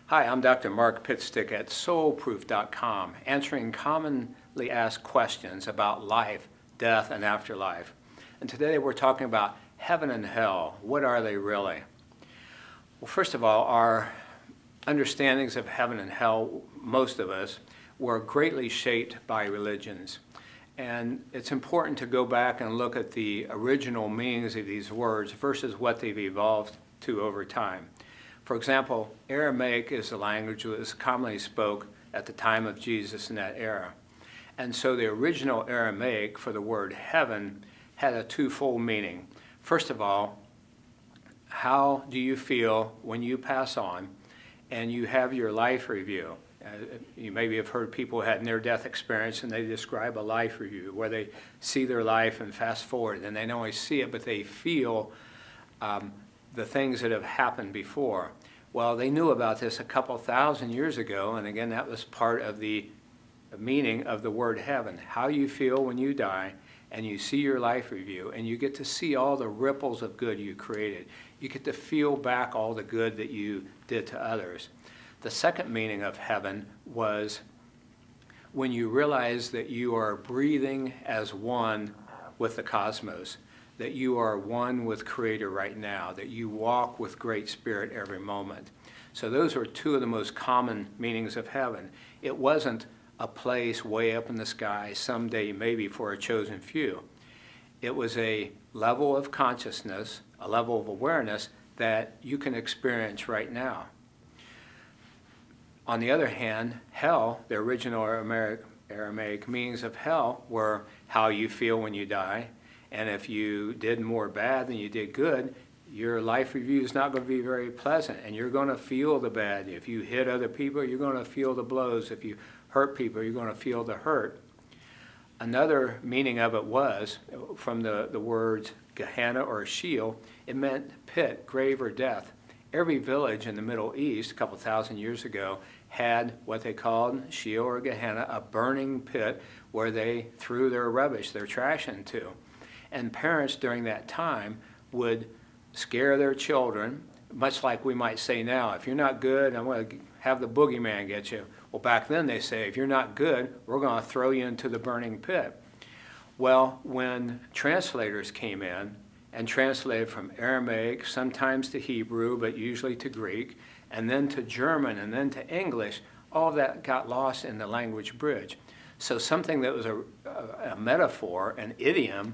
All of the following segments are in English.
Hi, I'm Dr. Mark Pitstick at soulproof.com, answering commonly asked questions about life, death, and afterlife. And today we're talking about heaven and hell. What are they really? Well, first of all, our understandings of heaven and hell, most of us, were greatly shaped by religions. And it's important to go back and look at the original meanings of these words versus what they've evolved to over time. For example, Aramaic is the language that was commonly spoke at the time of Jesus in that era. And so the original Aramaic for the word heaven had a twofold meaning. First of all, how do you feel when you pass on and you have your life review? You maybe have heard people who had near-death experience and they describe a life review where they see their life and fast forward, and they not only see it, but they feel the things that have happened before. Well, they knew about this a couple thousand years ago, and again, that was part of the meaning of the word heaven. How you feel when you die, and you see your life review, and you get to see all the ripples of good you created. You get to feel back all the good that you did to others. The second meaning of heaven was when you realize that you are breathing as one with the cosmos, that you are one with Creator right now, that you walk with Great Spirit every moment. So those are two of the most common meanings of heaven. It wasn't a place way up in the sky someday maybe for a chosen few. It was a level of consciousness, a level of awareness that you can experience right now. On the other hand, hell, the original Aramaic meanings of hell were how you feel when you die. And if you did more bad than you did good, your life review is not going to be very pleasant, and you're going to feel the bad. If you hit other people, you're going to feel the blows. If you hurt people, you're going to feel the hurt. Another meaning of it was, from the words Gehenna or Sheol, it meant pit, grave, or death. Every village in the Middle East, a couple thousand years ago, had what they called Sheol or Gehenna, a burning pit where they threw their rubbish, their trash into. And parents during that time would scare their children, much like we might say now, if you're not good, I'm going to have the boogeyman get you. Well, back then they say, if you're not good, we're going to throw you into the burning pit. Well, when translators came in and translated from Aramaic, sometimes to Hebrew, but usually to Greek, and then to German, and then to English, all of that got lost in the language bridge. So something that was a metaphor, an idiom,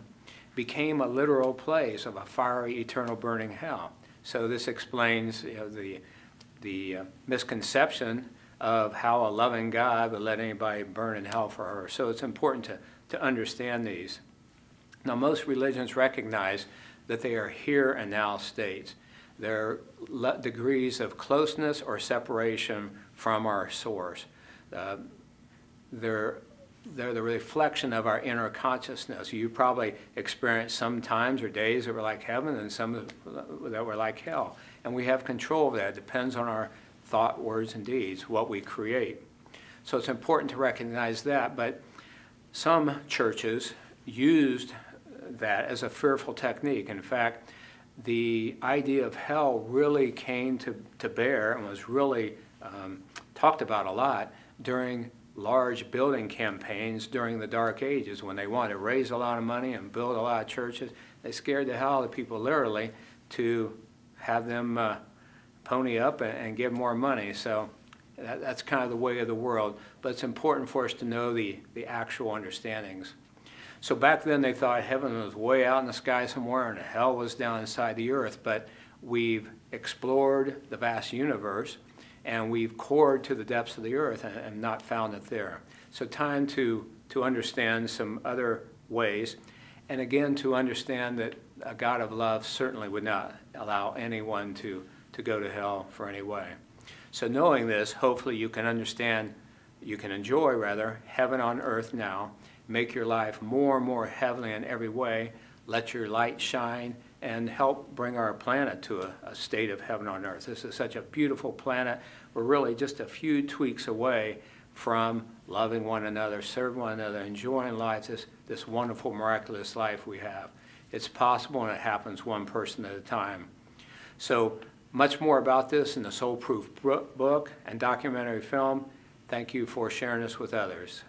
became a literal place of a fiery, eternal burning hell. So this explains the misconception of how a loving God would let anybody burn in hell for her. So it's important to understand these. Now, most religions recognize that they are here and now states. They're degrees of closeness or separation from our source. They're the reflection of our inner consciousness. You probably experienced some times or days that were like heaven and some that were like hell. And we have control of that. It depends on our thought, words, and deeds, what we create. So it's important to recognize that. But some churches used that as a fearful technique. In fact, the idea of hell really came to bear and was really talked about a lot during large building campaigns during the Dark Ages when they wanted to raise a lot of money and build a lot of churches. They scared the hell out of people literally to have them pony up and give more money. So that's kind of the way of the world. But it's important for us to know the actual understandings. So back then they thought heaven was way out in the sky somewhere and hell was down inside the earth. But we've explored the vast universe and we've cored to the depths of the earth and not found it there. So time to understand some other ways, and again to understand that a God of love certainly would not allow anyone to go to hell for any way. So knowing this, hopefully you can understand, you can enjoy rather, heaven on earth now, make your life more and more heavenly in every way, let your light shine, and help bring our planet to a state of heaven on earth. This is such a beautiful planet. We're really just a few tweaks away from loving one another, serving one another, enjoying life, this wonderful, miraculous life we have. It's possible, and it happens one person at a time. So Much more about this in the Soul Proof book and documentary film. Thank you for sharing this with others.